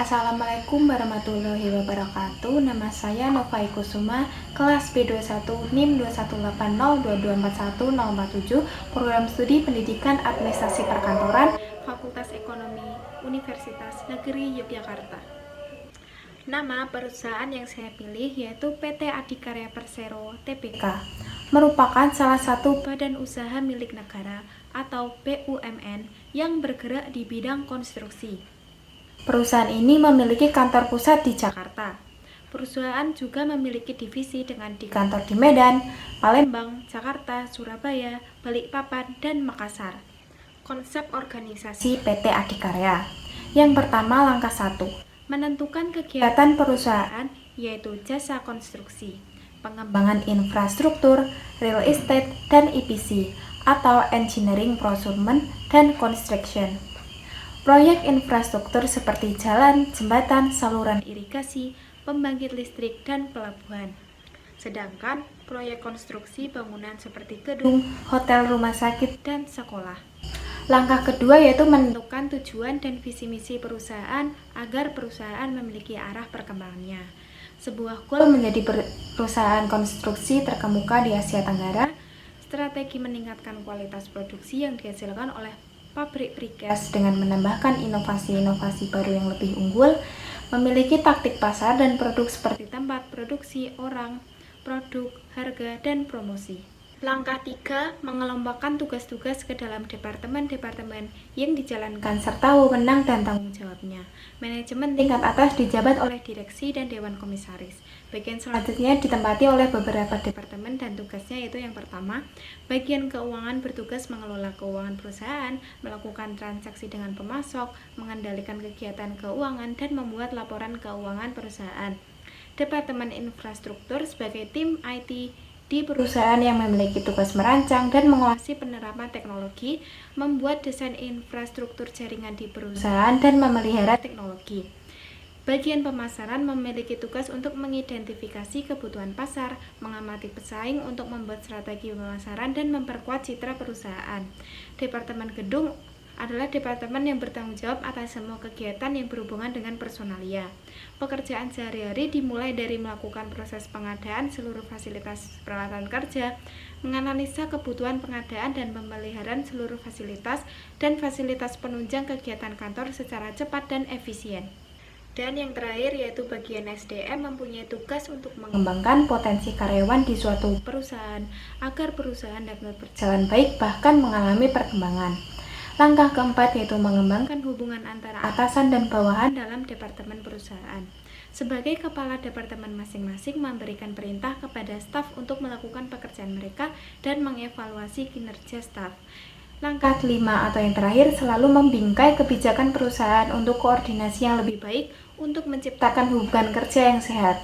Assalamualaikum warahmatullahi wabarakatuh. Nama saya Novai Kusuma, kelas B21 NIM 21802241047, Program Studi Pendidikan Administrasi Perkantoran, Fakultas Ekonomi, Universitas Negeri Yogyakarta. Nama perusahaan yang saya pilih yaitu PT Adikarya Persero Tbk, merupakan salah satu badan usaha milik negara atau BUMN yang bergerak di bidang konstruksi. Perusahaan ini memiliki kantor pusat di Jakarta. Perusahaan juga memiliki divisi dengan di kantor di Medan, Palembang, Jakarta, Surabaya, Balikpapan, dan Makassar. Konsep organisasi PT Adikarya. Yang pertama, langkah 1. Menentukan kegiatan perusahaan yaitu jasa konstruksi, pengembangan infrastruktur, real estate, dan EPC atau engineering, procurement, dan construction. Proyek infrastruktur seperti jalan, jembatan, saluran irigasi, pembangkit listrik, dan pelabuhan. Sedangkan proyek konstruksi bangunan seperti gedung, hotel, rumah sakit, dan sekolah. Langkah kedua yaitu menentukan tujuan dan visi misi perusahaan agar perusahaan memiliki arah perkembangannya. Sebuah goal menjadi perusahaan konstruksi terkemuka di Asia Tenggara, strategi meningkatkan kualitas produksi yang dihasilkan oleh pabrik precast dengan menambahkan inovasi-inovasi baru yang lebih unggul, memiliki taktik pasar dan produk seperti tempat produksi, orang, produk, harga, dan promosi. Langkah 3, mengelompokkan tugas-tugas ke dalam departemen-departemen yang dijalankan serta wewenang dan tanggung jawabnya. Manajemen tingkat atas dijabat oleh direksi dan dewan komisaris. Bagian selanjutnya ditempati oleh beberapa departemen dan tugasnya yaitu yang pertama, bagian keuangan bertugas mengelola keuangan perusahaan, melakukan transaksi dengan pemasok, mengendalikan kegiatan keuangan, dan membuat laporan keuangan perusahaan. Departemen infrastruktur sebagai tim IT di perusahaan yang memiliki tugas merancang dan mengawasi penerapan teknologi, membuat desain infrastruktur jaringan di perusahaan, dan memelihara teknologi. Bagian pemasaran memiliki tugas untuk mengidentifikasi kebutuhan pasar, mengamati pesaing untuk membuat strategi pemasaran, dan memperkuat citra perusahaan. Departemen gedung adalah departemen yang bertanggung jawab atas semua kegiatan yang berhubungan dengan personalia. Pekerjaan sehari-hari dimulai dari melakukan proses pengadaan seluruh fasilitas peralatan kerja, menganalisa kebutuhan pengadaan dan pemeliharaan seluruh fasilitas dan fasilitas penunjang kegiatan kantor secara cepat dan efisien. Dan yang terakhir yaitu bagian SDM mempunyai tugas untuk mengembangkan potensi karyawan di suatu perusahaan agar perusahaan dapat berjalan baik bahkan mengalami perkembangan. Langkah keempat yaitu mengembangkan hubungan antara atasan dan bawahan dalam departemen perusahaan. Sebagai kepala departemen masing-masing memberikan perintah kepada staf untuk melakukan pekerjaan mereka dan mengevaluasi kinerja staf. Langkah kelima atau yang terakhir selalu membingkai kebijakan perusahaan untuk koordinasi yang lebih baik untuk menciptakan hubungan kerja yang sehat.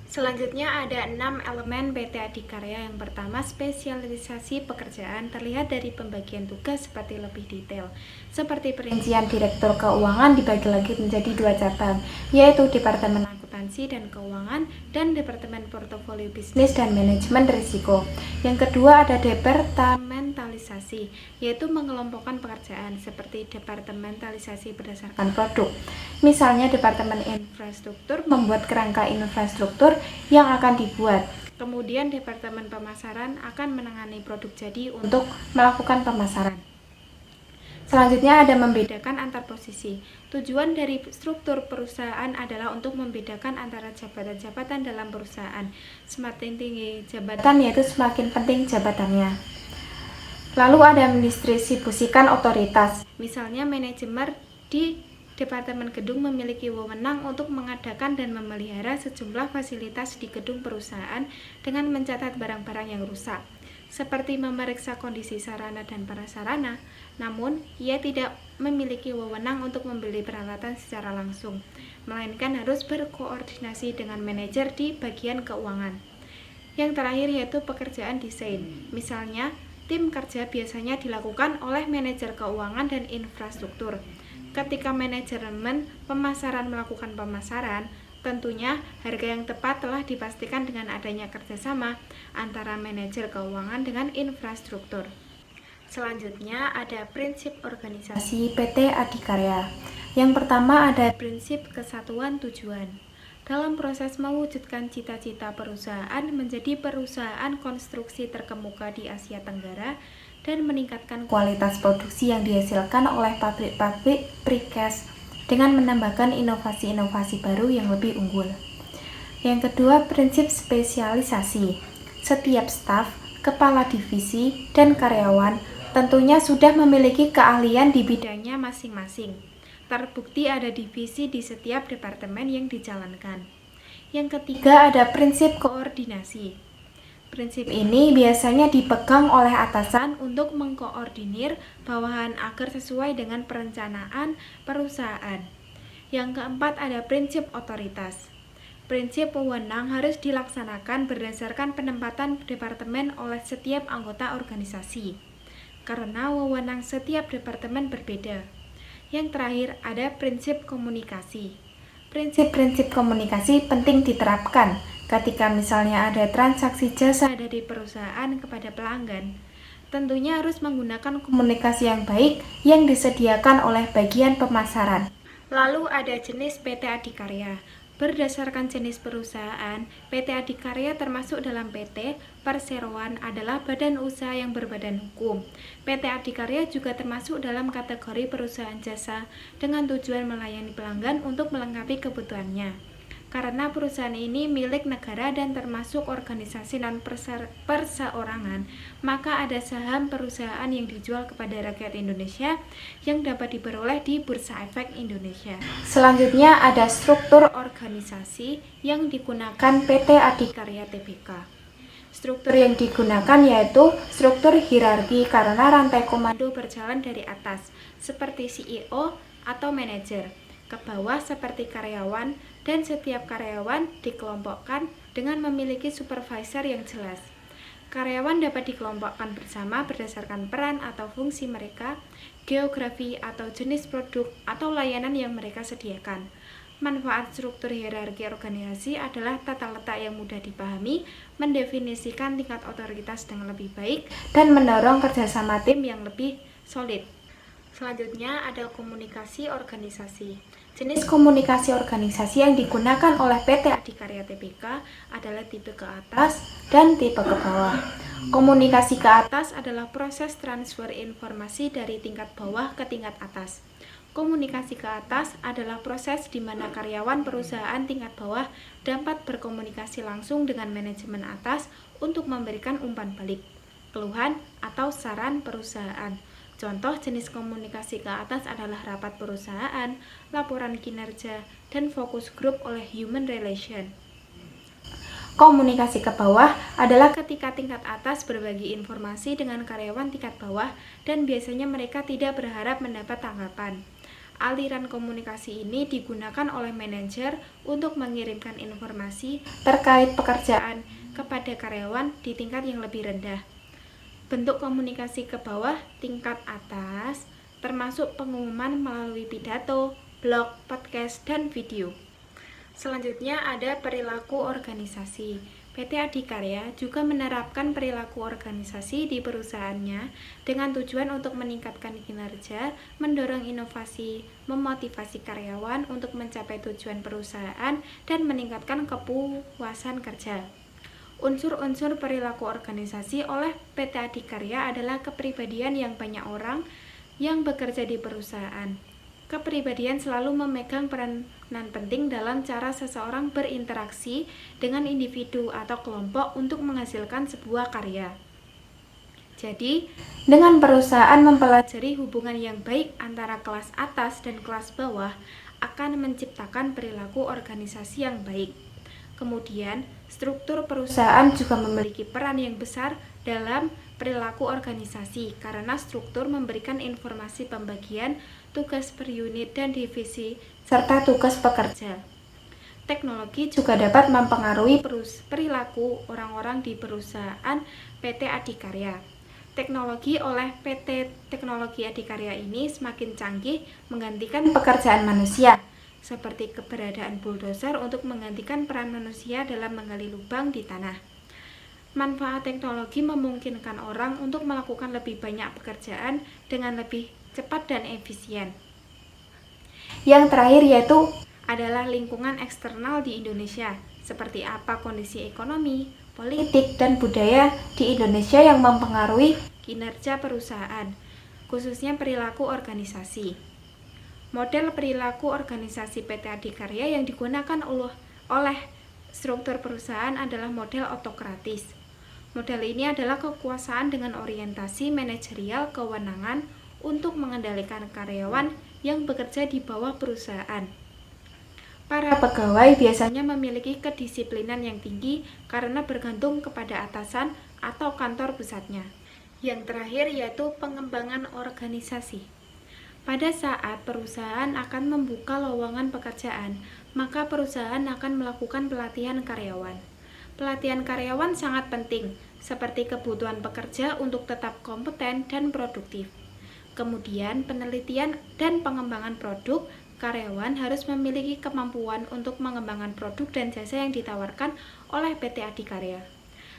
Selanjutnya ada 6 elemen PT Adikarya. Yang pertama, spesialisasi pekerjaan terlihat dari pembagian tugas seperti lebih detail. Seperti perincian direktur keuangan dibagi lagi menjadi 2 cabang, yaitu Departemen Akuntansi dan Keuangan dan Departemen Portofolio Bisnis dan Manajemen Risiko. Yang kedua ada departementalisasi, yaitu mengelompokkan pekerjaan seperti departementalisasi berdasarkan produk. Misalnya Departemen Infrastruktur membuat kerangka infrastruktur yang akan dibuat. Kemudian Departemen Pemasaran akan menangani produk jadi untuk melakukan pemasaran. Selanjutnya ada membedakan antar posisi. Tujuan dari struktur perusahaan adalah untuk membedakan antara jabatan-jabatan dalam perusahaan. Semakin tinggi jabatan yaitu semakin penting jabatannya. Lalu ada mendistribusikan otoritas. Misalnya manajemen di Departemen Gedung memiliki wewenang untuk mengadakan dan memelihara sejumlah fasilitas di gedung perusahaan dengan mencatat barang-barang yang rusak, seperti memeriksa kondisi sarana dan prasarana. Namun, ia tidak memiliki wewenang untuk membeli peralatan secara langsung, melainkan harus berkoordinasi dengan manajer di bagian keuangan. Yang terakhir yaitu pekerjaan desain. Misalnya, tim kerja biasanya dilakukan oleh manajer keuangan dan infrastruktur. Ketika manajemen pemasaran melakukan pemasaran, tentunya harga yang tepat telah dipastikan dengan adanya kerjasama antara manajer keuangan dengan infrastruktur. Selanjutnya ada prinsip organisasi PT Adikarya. Yang pertama ada prinsip kesatuan tujuan. Dalam proses mewujudkan cita-cita perusahaan menjadi perusahaan konstruksi terkemuka di Asia Tenggara dan meningkatkan kualitas produksi yang dihasilkan oleh pabrik-pabrik precast dengan menambahkan inovasi-inovasi baru yang lebih unggul. Yang kedua, prinsip spesialisasi. Setiap staf, kepala divisi, dan karyawan tentunya sudah memiliki keahlian di bidangnya masing-masing. Terbukti ada divisi di setiap departemen yang dijalankan. Yang ketiga ada prinsip koordinasi. Prinsip ini biasanya dipegang oleh atasan untuk mengkoordinir bawahan agar sesuai dengan perencanaan perusahaan. Yang keempat ada prinsip otoritas. Prinsip wewenang harus dilaksanakan berdasarkan penempatan departemen oleh setiap anggota organisasi, karena wewenang setiap departemen berbeda. Yang terakhir ada prinsip komunikasi. Prinsip-prinsip komunikasi penting diterapkan ketika misalnya ada transaksi jasa dari perusahaan kepada pelanggan. Tentunya harus menggunakan komunikasi yang baik yang disediakan oleh bagian pemasaran. Lalu ada jenis PT Adikarya. Berdasarkan jenis perusahaan, PT Adikarya termasuk dalam PT, perseroan adalah badan usaha yang berbadan hukum. PT Adikarya juga termasuk dalam kategori perusahaan jasa dengan tujuan melayani pelanggan untuk melengkapi kebutuhannya. Karena perusahaan ini milik negara dan termasuk organisasi non-perseorangan, maka ada saham perusahaan yang dijual kepada rakyat Indonesia yang dapat diperoleh di Bursa Efek Indonesia. Selanjutnya ada struktur organisasi yang digunakan PT Adikarya Tbk. Struktur yang digunakan yaitu struktur hierarki karena rantai komando berjalan dari atas, seperti CEO atau manajer, ke bawah seperti karyawan, dan setiap karyawan dikelompokkan dengan memiliki supervisor yang jelas. Karyawan dapat dikelompokkan bersama berdasarkan peran atau fungsi mereka, geografi atau jenis produk atau layanan yang mereka sediakan. Manfaat struktur hierarki organisasi adalah tata letak yang mudah dipahami, mendefinisikan tingkat otoritas dengan lebih baik, dan mendorong kerjasama tim yang lebih solid. Selanjutnya ada komunikasi organisasi. Jenis komunikasi organisasi yang digunakan oleh PT Adikarya Tbk adalah tipe ke atas dan tipe ke bawah. Komunikasi ke atas adalah proses transfer informasi dari tingkat bawah ke tingkat atas. Komunikasi ke atas adalah proses di mana karyawan perusahaan tingkat bawah dapat berkomunikasi langsung dengan manajemen atas untuk memberikan umpan balik, keluhan, atau saran perusahaan. Contoh jenis komunikasi ke atas adalah rapat perusahaan, laporan kinerja, dan fokus grup oleh human relation. Komunikasi ke bawah adalah ketika tingkat atas berbagi informasi dengan karyawan tingkat bawah dan biasanya mereka tidak berharap mendapat tanggapan. Aliran komunikasi ini digunakan oleh manajer untuk mengirimkan informasi terkait pekerjaan kepada karyawan di tingkat yang lebih rendah. Bentuk komunikasi ke bawah tingkat atas termasuk pengumuman melalui pidato, blog, podcast, dan video. Selanjutnya ada perilaku organisasi. PT Adikarya juga menerapkan perilaku organisasi di perusahaannya dengan tujuan untuk meningkatkan kinerja, mendorong inovasi, memotivasi karyawan untuk mencapai tujuan perusahaan, dan meningkatkan kepuasan kerja. Unsur-unsur perilaku organisasi oleh PT Adikarya adalah kepribadian yang banyak orang yang bekerja di perusahaan. Kepribadian selalu memegang peranan penting dalam cara seseorang berinteraksi dengan individu atau kelompok untuk menghasilkan sebuah karya. Jadi, dengan perusahaan mempelajari hubungan yang baik antara kelas atas dan kelas bawah akan menciptakan perilaku organisasi yang baik. Kemudian, struktur perusahaan juga memiliki peran yang besar dalam perilaku organisasi karena struktur memberikan informasi pembagian tugas per unit dan divisi serta tugas pekerja. Teknologi juga dapat mempengaruhi perilaku orang-orang di perusahaan PT Adikarya. Teknologi oleh PT Teknologi Adikarya ini semakin canggih menggantikan pekerjaan manusia, seperti keberadaan bulldozer untuk menggantikan peran manusia dalam menggali lubang di tanah. Manfaat teknologi memungkinkan orang untuk melakukan lebih banyak pekerjaan dengan lebih cepat dan efisien. Yang terakhir yaitu adalah lingkungan eksternal di Indonesia, seperti apa kondisi ekonomi, politik, dan budaya di Indonesia yang mempengaruhi kinerja perusahaan, khususnya perilaku organisasi. Model perilaku organisasi PT Adikarya yang digunakan oleh struktur perusahaan adalah model otokratis. Model ini adalah kekuasaan dengan orientasi manajerial kewenangan untuk mengendalikan karyawan yang bekerja di bawah perusahaan. Para pegawai biasanya memiliki kedisiplinan yang tinggi karena bergantung kepada atasan atau kantor pusatnya. Yang terakhir yaitu pengembangan organisasi. Pada saat perusahaan akan membuka lowongan pekerjaan, maka perusahaan akan melakukan pelatihan karyawan. Pelatihan karyawan sangat penting, seperti kebutuhan pekerja untuk tetap kompeten dan produktif. Kemudian, penelitian dan pengembangan produk, karyawan harus memiliki kemampuan untuk mengembangkan produk dan jasa yang ditawarkan oleh PT Adikarya.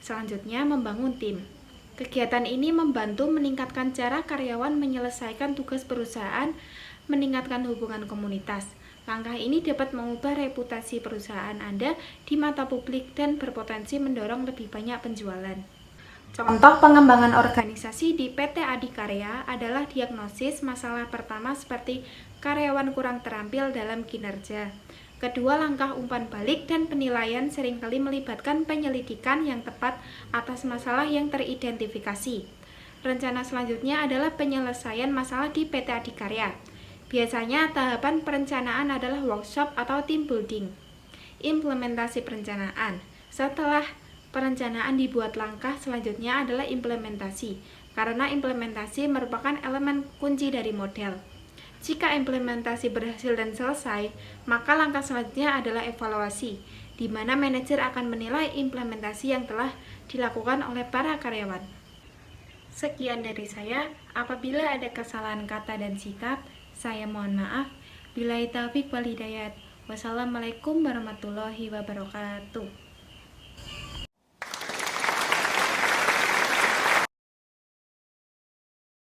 Selanjutnya, membangun tim. Kegiatan ini membantu meningkatkan cara karyawan menyelesaikan tugas perusahaan, meningkatkan hubungan komunitas. Langkah ini dapat mengubah reputasi perusahaan Anda di mata publik dan berpotensi mendorong lebih banyak penjualan. Contoh pengembangan organisasi di PT Adikarya adalah diagnosis masalah pertama seperti karyawan kurang terampil dalam kinerja. Kedua, langkah umpan balik dan penilaian seringkali melibatkan penyelidikan yang tepat atas masalah yang teridentifikasi. Rencana selanjutnya adalah penyelesaian masalah di PT Adikarya. Biasanya tahapan perencanaan adalah workshop atau team building. Implementasi perencanaan. Setelah perencanaan dibuat, langkah selanjutnya adalah implementasi, karena implementasi merupakan elemen kunci dari model. Jika implementasi berhasil dan selesai, maka langkah selanjutnya adalah evaluasi, di mana manajer akan menilai implementasi yang telah dilakukan oleh para karyawan. Sekian dari saya. Apabila ada kesalahan kata dan sikap, saya mohon maaf. Billahi taufiq wal hidayat. Wassalamualaikum warahmatullahi wabarakatuh.